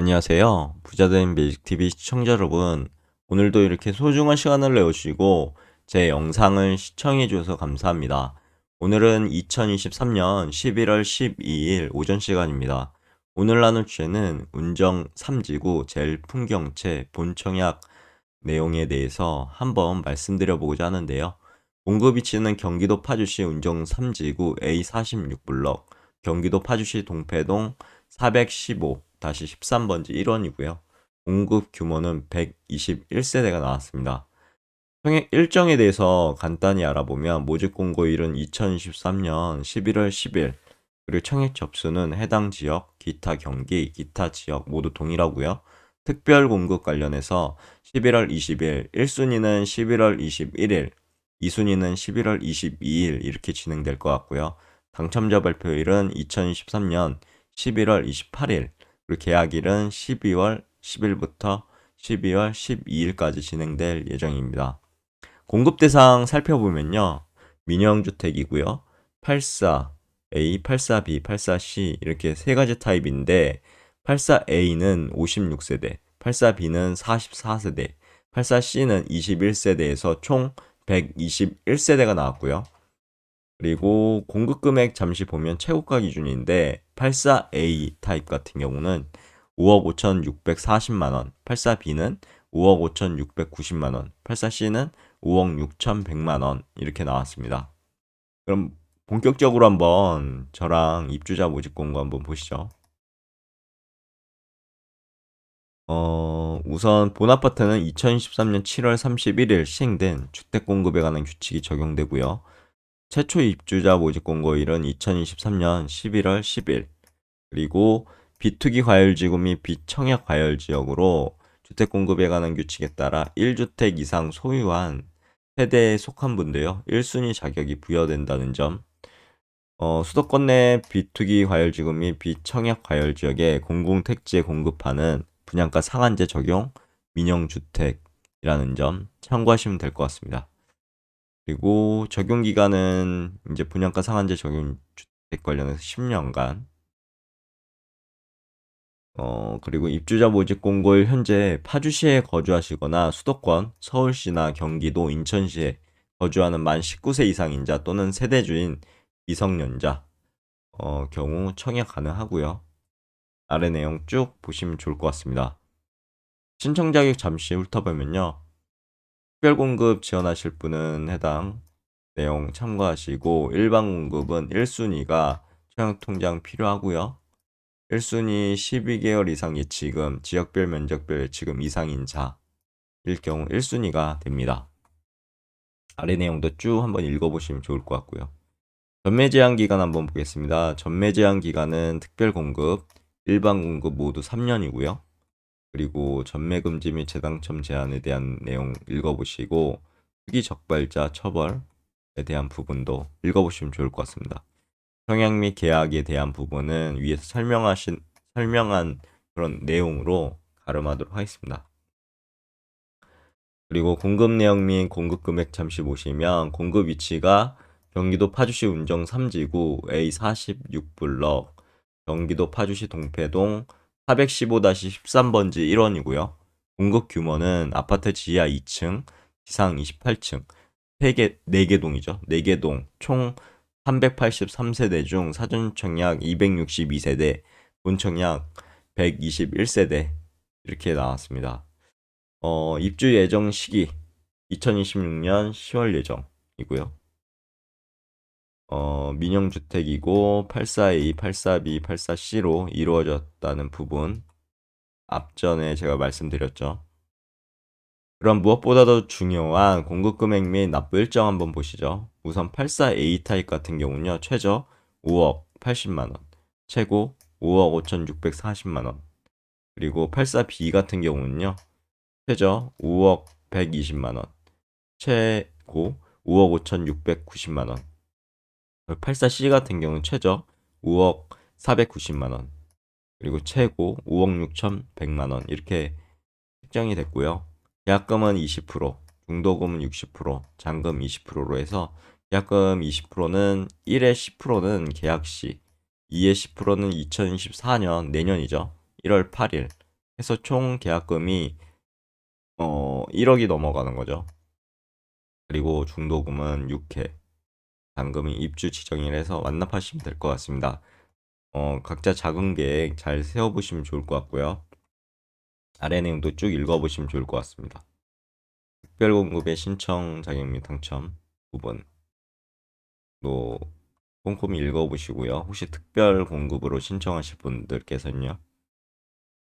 안녕하세요. 부자된 매직TV 시청자 여러분. 오늘도 이렇게 소중한 시간을 내주시고 제 영상을 시청해 주셔서 감사합니다. 오늘은 2023년 11월 12일 오전 시간입니다. 오늘 나눌 주제는 운정 3지구 제일풍경채 본청약 내용에 대해서 한번 말씀드려 보고자 하는데요. 공급 위치는 경기도 파주시 운정 3지구 A46블럭, 경기도 파주시 동패동 415-13번지 1원이고요. 공급 규모는 121세대가 나왔습니다. 청약 일정에 대해서 간단히 알아보면 모집 공고일은 2023년 11월 10일, 그리고 청약 접수는 해당 지역, 기타 경기, 기타 지역 모두 동일하고요. 특별 공급 관련해서 11월 20일, 1순위는 11월 21일, 2순위는 11월 22일 이렇게 진행될 것 같고요. 당첨자 발표일은 2023년 11월 28일, 그리고 계약일은 12월 10일부터 12월 12일까지 진행될 예정입니다. 공급 대상 살펴보면요. 민영주택이고요. 84A, 84B, 84C 이렇게 세 가지 타입인데 84A는 56세대, 84B는 44세대, 84C는 21세대에서 총 121세대가 나왔고요. 그리고 공급 금액 잠시 보면 최고가 기준인데 84A 타입 같은 경우는 5억 5,640만 원, 84B는 5억 5,690만 원, 84C는 5억 6,100만 원 이렇게 나왔습니다. 그럼 본격적으로 한번 저랑 입주자 모집 공고 한번 보시죠. 우선 본 아파트는 2013년 7월 31일 시행된 주택 공급에 관한 규칙이 적용되고요. 최초 입주자 모집 공고일은 2023년 11월 10일. 그리고 비투기 과열지구 및 비청약 과열지역으로 주택 공급에 관한 규칙에 따라 1주택 이상 소유한 세대에 속한 분들요. 1순위 자격이 부여된다는 점. 수도권 내 비투기 과열지구 및 비청약 과열지역에 공공택지에 공급하는 분양가 상한제 적용 민영주택이라는 점 참고하시면 될 것 같습니다. 그리고 적용 기간은 이제 분양가 상한제 적용 주택 관련해서 10년간. 그리고 입주자 모집 공고일 현재 파주시에 거주하시거나 수도권, 서울시나 경기도, 인천시에 거주하는 만 19세 이상인자 또는 세대주인 미성년자 경우 청약 가능하고요. 아래 내용 쭉 보시면 좋을 것 같습니다. 신청 자격 잠시 훑어보면요. 특별공급 지원하실 분은 해당 내용 참고하시고 일반 공급은 1순위가 청약통장 필요하고요. 1순위 12개월 이상 예치금, 지역별 면적별 예치금 이상인 자일 경우 1순위가 됩니다. 아래 내용도 쭉 한번 읽어보시면 좋을 것 같고요. 전매 제한 기간 한번 보겠습니다. 전매 제한 기간은 특별 공급, 일반 공급 모두 3년이고요. 그리고 전매 금지 및 재당첨 제한에 대한 내용 읽어보시고 투기 적발자 처벌에 대한 부분도 읽어보시면 좋을 것 같습니다. 청약 및 계약에 대한 부분은 위에서 설명한 그런 내용으로 가름하도록 하겠습니다. 그리고 공급 내용 및 공급 금액 잠시 보시면 공급 위치가 경기도 파주시 운정 3지구 A46블럭, 경기도 파주시 동패동 415-13번지 1원이고요. 공급 규모는 아파트 지하 2층, 지상 28층, 4개 동이죠. 4개 동, 총 383세대 중 사전 청약 262세대, 본 청약 121세대 이렇게 나왔습니다. 입주 예정 시기 2026년 10월 예정이고요. 민영주택이고 84A, 84B, 84C로 이루어졌다는 부분 앞전에 제가 말씀드렸죠. 그럼 무엇보다도 중요한 공급 금액 및 납부 일정 한번 보시죠. 우선 84A 타입 같은 경우는요. 최저 5억 80만 원, 최고 5억 5,640만 원. 그리고 84B 같은 경우는요. 최저 5억 120만 원, 최고 5억 5,690만 원. 84C 같은 경우는 최저 5억 490만 원, 그리고 최고 5억 6,100만 원 이렇게 책정이 됐고요. 계약금은 20%, 중도금은 60%, 잔금 20%로 해서 계약금 20%는 1에 10%는 계약 시, 2에 10%는 2024년 내년이죠. 1월 8일 해서 총 계약금이 1억이 넘어가는 거죠. 그리고 중도금은 6회, 잔금이 입주 지정일에서 완납하시면 될 것 같습니다. 각자 자금 계획 잘 세워보시면 좋을 것 같고요. 아래 내용도 쭉 읽어보시면 좋을 것 같습니다. 특별공급의 신청 자격 및 당첨 부분도 꼼꼼히 읽어보시고요. 혹시 특별 공급으로 신청하실 분들께서는요.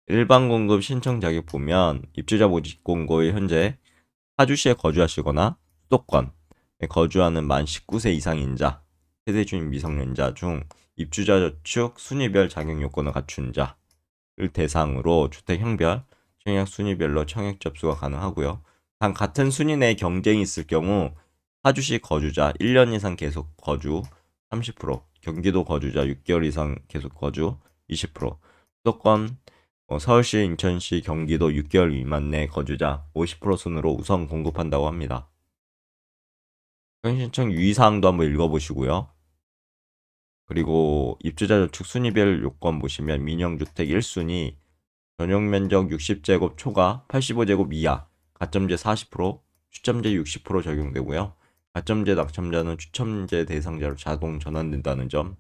일반 공급 신청 자격 보면 입주자 모집 공고일 현재 파주시에 거주하시거나 수도권에 거주하는 만 19세 이상인 자, 세대 주민 미성년자 중 입주자 저축 순위별 자격 요건을 갖춘 자를 대상으로 주택 형별, 청약 순위별로 청약 접수가 가능하고요. 단 같은 순위 내 경쟁이 있을 경우 파주시 거주자 1년 이상 계속 거주 30%, 경기도 거주자 6개월 이상 계속 거주 20%, 수도권 서울시, 인천시, 경기도 6개월 미만 내 거주자 50% 순으로 우선 공급한다고 합니다. 신청 유의사항도 한번 읽어보시고요. 그리고 입주자 저축 순위별 요건 보시면 민영주택 1순위 전용면적 60제곱 초과 85제곱 이하 가점제 40%, 추첨제 60% 적용되고요. 가점제 낙첨자는 추첨제 대상자로 자동 전환된다는 점.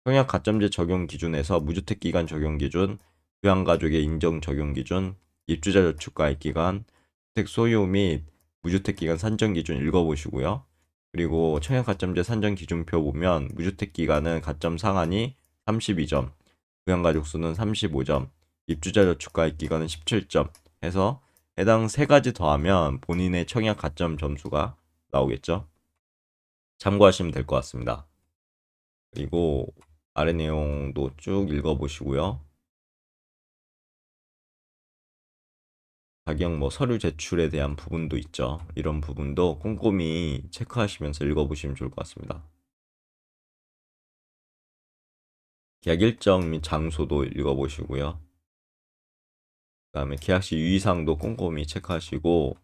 청약 가점제 적용 기준에서 무주택 기간 적용 기준, 부양가족의 인정 적용 기준, 입주자 저축 가입 기간, 주택 소유 및 무주택 기간 산정 기준 읽어보시고요. 그리고 청약 가점제 산정 기준표 보면 무주택 기간은 가점 상한이 32점, 부양가족 수는 35점, 입주자 저축 가입 기간은 17점 해서 해당 세 가지 더하면 본인의 청약 가점 점수가 나오겠죠. 참고하시면 될 것 같습니다. 그리고 아래 내용도 쭉 읽어보시고요. 자격 서류 제출에 대한 부분도 있죠. 이런 부분도 꼼꼼히 체크하시면서 읽어보시면 좋을 것 같습니다. 계약 일정 및 장소도 읽어보시고요. 그 다음에 계약시 유의사항도 꼼꼼히 체크하시고,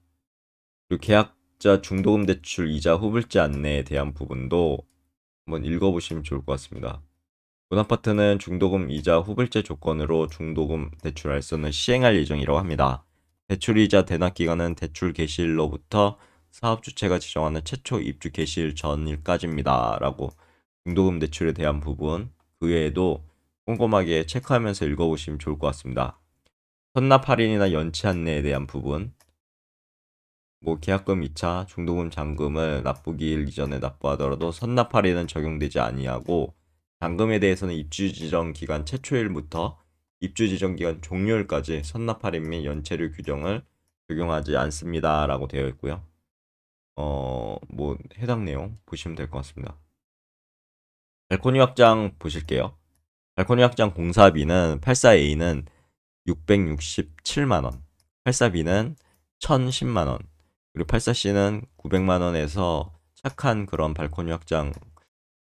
그리고 계약자 중도금 대출 이자 후불제 안내에 대한 부분도 한번 읽어보시면 좋을 것 같습니다. 본아파트는 중도금 이자 후불제 조건으로 중도금 대출 알선을 시행할 예정이라고 합니다. 대출이자 대납 기간은 대출 개시일로부터 사업 주체가 지정하는 최초 입주 개시일 전일까지입니다. 라고 중도금 대출에 대한 부분 그 외에도 꼼꼼하게 체크하면서 읽어보시면 좋을 것 같습니다. 선납 할인이나 연체 안내에 대한 부분 계약금 2차 중도금 잔금을 납부기일 이전에 납부하더라도 선납 할인은 적용되지 아니하고 잔금에 대해서는 입주 지정 기간 최초일부터 입주 지정 기간 종료일까지 선납 할인 및 연체료 규정을 적용하지 않습니다라고 되어 있고요. 해당 내용 보시면 될 것 같습니다. 발코니 확장 보실게요. 발코니 확장 공사비는 84A는 667만 원, 84B는 1010만 원, 그리고 84C는 900만 원에서 착한 그런 발코니 확장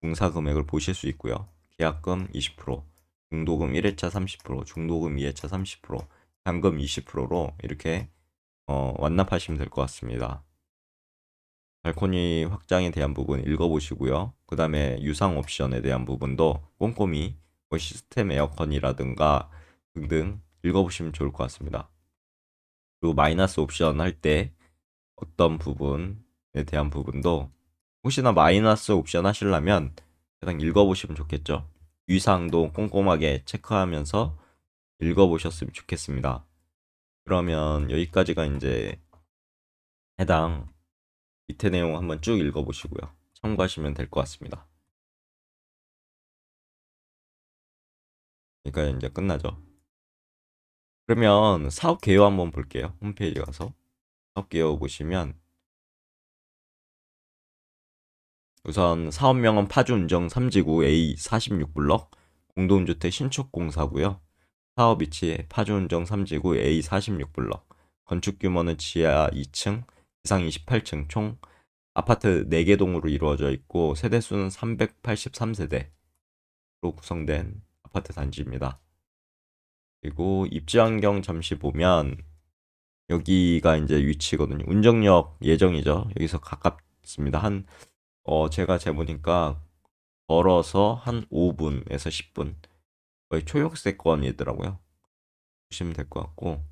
공사 금액을 보실 수 있고요. 계약금 20%, 중도금 1회차 30%, 중도금 2회차 30%, 잔금 20%로 이렇게 완납하시면 될 것 같습니다. 발코니 확장에 대한 부분 읽어보시고요. 그 다음에 유상 옵션에 대한 부분도 꼼꼼히 시스템 에어컨이라든가 등등 읽어보시면 좋을 것 같습니다. 그리고 마이너스 옵션 할 때 어떤 부분에 대한 부분도 혹시나 마이너스 옵션 하시려면 그냥 읽어보시면 좋겠죠. 유의사항도 꼼꼼하게 체크하면서 읽어보셨으면 좋겠습니다. 그러면 여기까지가 이제 해당 밑에 내용 한번 쭉 읽어보시고요. 참고하시면 될 것 같습니다. 그러니까 이제 끝나죠. 그러면 사업 개요 한번 볼게요. 홈페이지 가서 사업 개요 보시면 우선 사업명은 파주운정 3지구 A46블럭 공동주택 신축공사고요. 사업 위치 파주운정 3지구 A46블럭 건축규모는 지하 2층, 지상 28층 총 아파트 4개 동으로 이루어져 있고 세대수는 383세대로 구성된 아파트 단지입니다. 그리고 입지 환경 잠시 보면 여기가 이제 위치거든요. 운정역 예정이죠. 여기서 가깝습니다. 제가 재보니까 걸어서 한 5분에서 10분. 거의 초역세권이더라고요. 보시면 될 것 같고,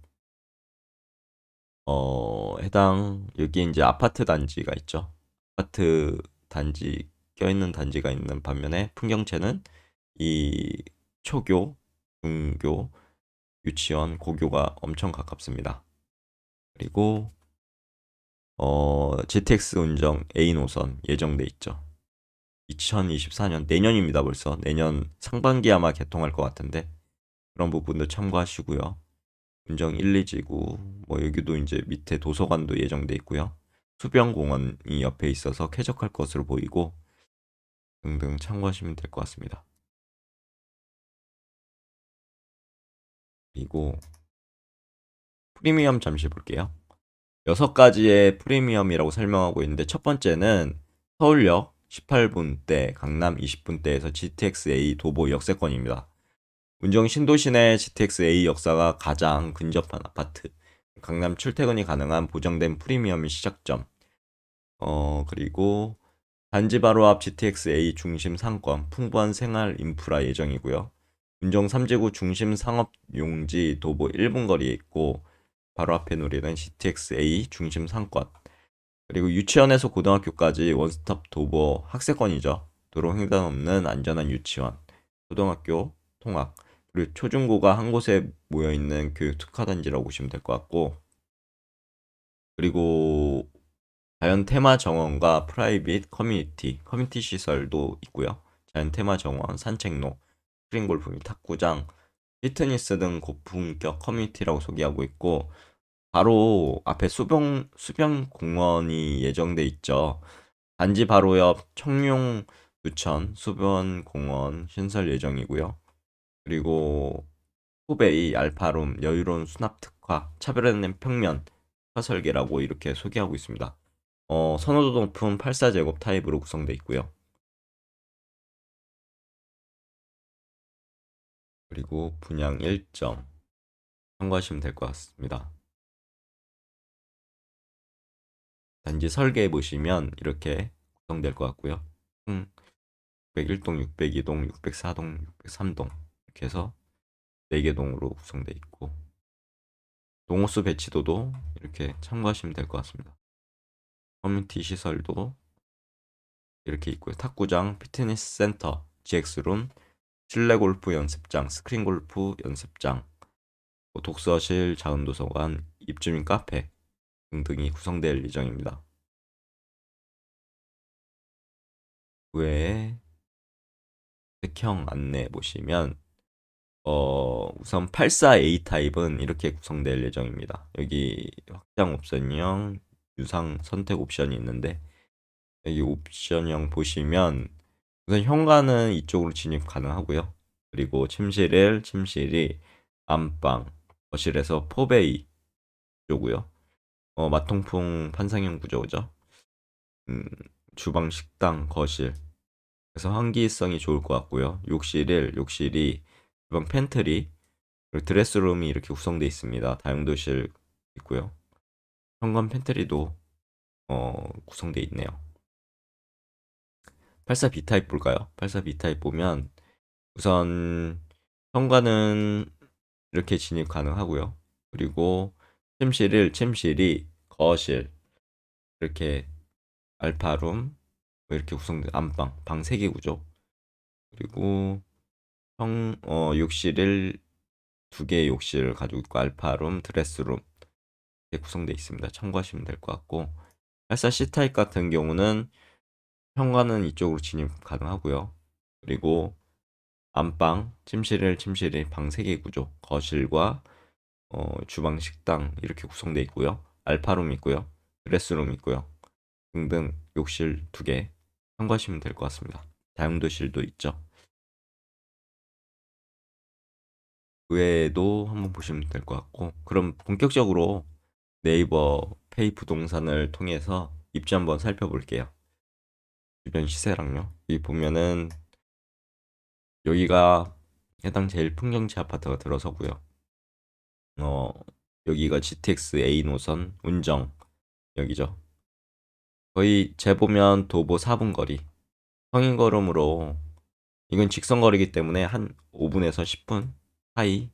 여기 이제 아파트 단지가 있죠. 아파트 단지, 껴있는 단지가 있는 반면에 풍경채는 이 초교, 중교, 유치원, 고교가 엄청 가깝습니다. 그리고 GTX 운정 A 노선 예정돼 있죠. 2024년 내년입니다. 벌써 내년 상반기 아마 개통할 것 같은데 그런 부분도 참고하시고요. 운정 1, 2지구 뭐 여기도 이제 밑에 도서관도 예정돼 있고요. 수변공원이 옆에 있어서 쾌적할 것으로 보이고 등등 참고하시면 될 것 같습니다. 그리고 프리미엄 잠시 볼게요. 6가지의 프리미엄이라고 설명하고 있는데 첫 번째는 서울역 18분대, 강남 20분대에서 GTX-A 도보 역세권입니다. 운정 신도시 내 GTX-A 역사가 가장 근접한 아파트, 강남 출퇴근이 가능한 보장된 프리미엄 시작점, 그리고 단지 바로 앞 GTX-A 중심 상권, 풍부한 생활 인프라 예정이고요. 운정 3지구 중심 상업 용지 도보 1분 거리에 있고 바로 앞에 누리는 GTX-A 중심 상권, 그리고 유치원에서 고등학교까지 원스톱 도보 학세권이죠. 도로 횡단 없는 안전한 유치원, 고등학교, 통학, 그리고 초중고가 한 곳에 모여있는 교육 특화단지라고 보시면 될 것 같고, 그리고 자연 테마 정원과 프라이빗 커뮤니티 시설도 있고요. 자연 테마 정원, 산책로, 스프링 골프 및 탁구장, 피트니스 등 고품격 커뮤니티라고 소개하고 있고, 바로 앞에 수변 공원이 예정돼 있죠. 단지 바로 옆 청룡 두천 수변 공원 신설 예정이고요. 그리고 후베이 알파룸 여유로운 수납 특화 차별화된 평면 설계라고 이렇게 소개하고 있습니다. 선호도 높은 84제곱 타입으로 구성되어 있고요. 그리고 분양 일정 참고하시면 될 것 같습니다. 단지 설계해 보시면 이렇게 구성될 것 같고요. 601동, 602동, 604동, 603동 이렇게 해서 4개 동으로 구성되어 있고 동호수 배치도도 이렇게 참고하시면 될 것 같습니다. 커뮤니티 시설도 이렇게 있고요. 탁구장, 피트니스 센터, GX룸, 실내 골프 연습장, 스크린 골프 연습장, 뭐 독서실, 작은 도서관, 입주민 카페 등등이 구성될 예정입니다. 그 외에 색형 안내 보시면 우선 84A 타입은 이렇게 구성될 예정입니다. 여기 확장 옵션형, 유상 선택 옵션이 있는데 여기 옵션형 보시면 우선 현관은 이쪽으로 진입 가능하고요. 그리고 침실이 안방, 거실에서 포베이 구조고요. 마통풍 판상형 구조죠. 주방, 식당, 거실. 그래서 환기성이 좋을 것 같고요. 욕실이 주방 팬트리, 그리고 드레스룸이 이렇게 구성되어 있습니다. 다용도실 있고요. 현관 팬트리도 구성되어 있네요. 84B 타입 볼까요? 84B 타입 보면 우선 현관은 이렇게 진입 가능하고요. 그리고 침실이 거실, 이렇게 알파룸, 이렇게 구성된 안방, 방 3개 구조. 그리고 욕실을 2개의 욕실을 가지고 있고 알파룸, 드레스룸 이렇게 구성되어 있습니다. 참고하시면 될 것 같고 84C 타입 같은 경우는 현관은 이쪽으로 진입 가능하고요. 그리고 안방, 침실이 방 3개 구조, 거실과 주방, 식당 이렇게 구성되어 있고요. 알파룸 있고요. 드레스룸 있고요. 등등 욕실 2개 참고하시면 될 것 같습니다. 다용도실도 있죠. 그 외에도 한번 보시면 될 것 같고 그럼 본격적으로 네이버 페이 부동산을 통해서 입지 한번 살펴볼게요. 주변 시세랑요. 여기 보면은 여기가 해당 제일 풍경지 아파트가 들어서고요. 어, 여기가 GTX A 노선 운정 여기죠. 거의 재보면 도보 4분 거리. 성인 걸음으로 이건 직선 거리이기 때문에 한 5분에서 10분 사이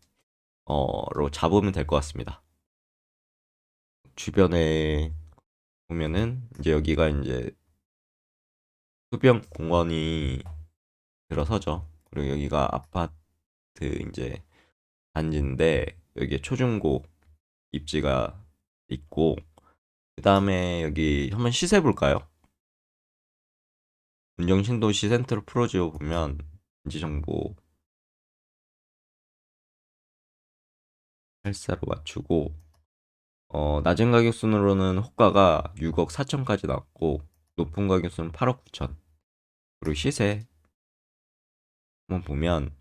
로 잡으면 될 것 같습니다. 주변에 보면은 이제 여기가 이제 수변 공원이 들어서죠. 그리고 여기가 아파트 이제 단지인데 여기에 초중고 입지가 있고, 그 다음에 여기 한번 시세 볼까요? 문정신도시 센트럴 프로지오 보면 인지정보 84로 맞추고, 낮은 가격 순으로는 호가가 6억 4천까지 나왔고, 높은 가격 순은 8억 9천. 그리고 시세 한번 보면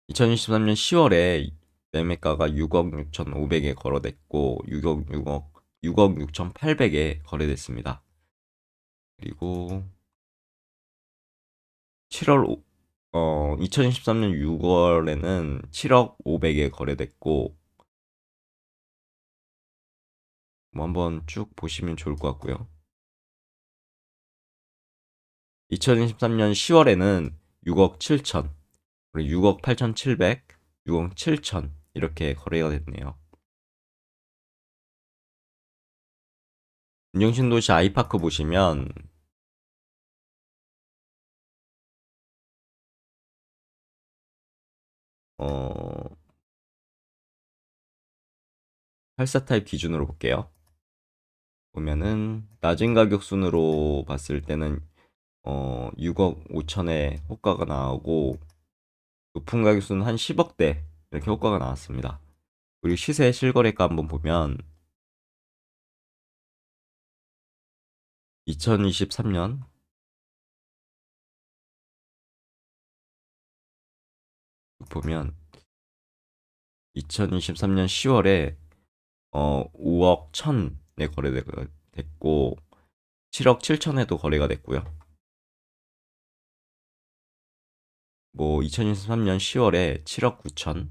2023년 10월에 매매가가 6억 6,500에 거래됐고 6억 6,800에 거래됐습니다. 그리고 2023년 6월에는 7억 500에 거래됐고, 뭐 한번 쭉 보시면 좋을 것 같고요. 2023년 10월에는 6억 7천, 그리고 6억 8,700, 6억 7천 이렇게 거래가 됐네요. 문정신도시 아이파크 보시면 84 타입 기준으로 볼게요. 보면은 낮은 가격 순으로 봤을 때는 6억 5천에 호가가 나오고, 높은 가격 순은 한 10억대 이렇게 호가가 나왔습니다. 그리고 시세 실거래가 한번 보면 2023년 보면 2023년 10월에 5억 1천에 거래됐고 7억 7천에도 거래가 됐고요. 뭐 2023년 10월에 7억 9천,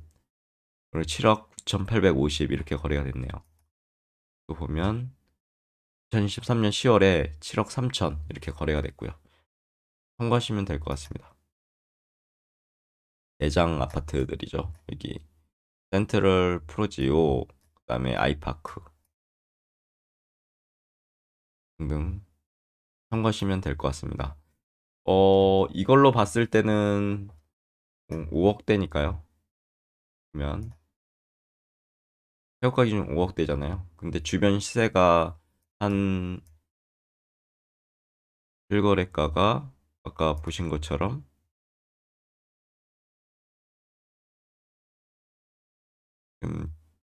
그리고 7억 9,850 이렇게 거래가 됐네요. 또 보면 2023년 10월에 7억 3천 이렇게 거래가 됐고요. 참고하시면 될 것 같습니다. 내장 아파트들이죠. 여기 센트럴 프로지오, 그다음에 아이파크 등등 참고하시면 될 것 같습니다. 이걸로 봤을 때는 5억대니까요. 그러면 세후가 기준 5억대잖아요. 근데 주변 시세가 한 실거래가가 아까 보신 것처럼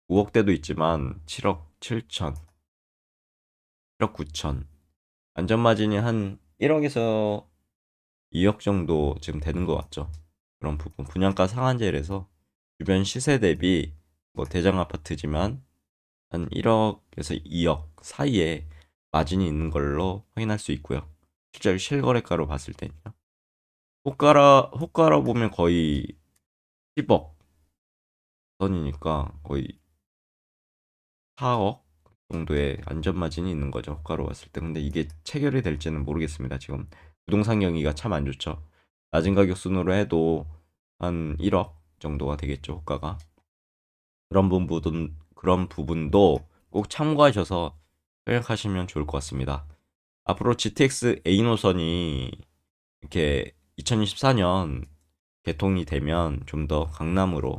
5억대도 있지만 7억 7천, 7억 9천, 안전마진이 한 1억에서 2억 정도 지금 되는 것 같죠. 그런 부분 분양가 상한제라서 주변 시세 대비 뭐 대장 아파트지만 한 1억에서 2억 사이에 마진이 있는 걸로 확인할 수 있고요. 실제로 실거래가로 봤을 때는요. 호가로 보면 거의 10억 선이니까 거의 4억 정도의 안전 마진이 있는 거죠. 호가로 봤을 때. 근데 이게 체결이 될지는 모르겠습니다. 지금 부동산 경기가 참 안 좋죠. 낮은 가격 순으로 해도 한 1억 정도가 되겠죠, 호가가. 그런 부분도 꼭 참고하셔서 생각하시면 좋을 것 같습니다. 앞으로 GTX A 노선이 이렇게 2024년 개통이 되면 좀 더 강남으로,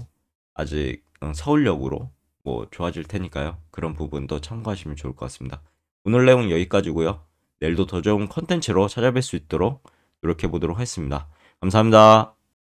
아직 서울역으로 뭐 좋아질 테니까요. 그런 부분도 참고하시면 좋을 것 같습니다. 오늘 내용 여기까지고요. 내일도 더 좋은 컨텐츠로 찾아뵐 수 있도록 노력해 보도록 하겠습니다. 감사합니다.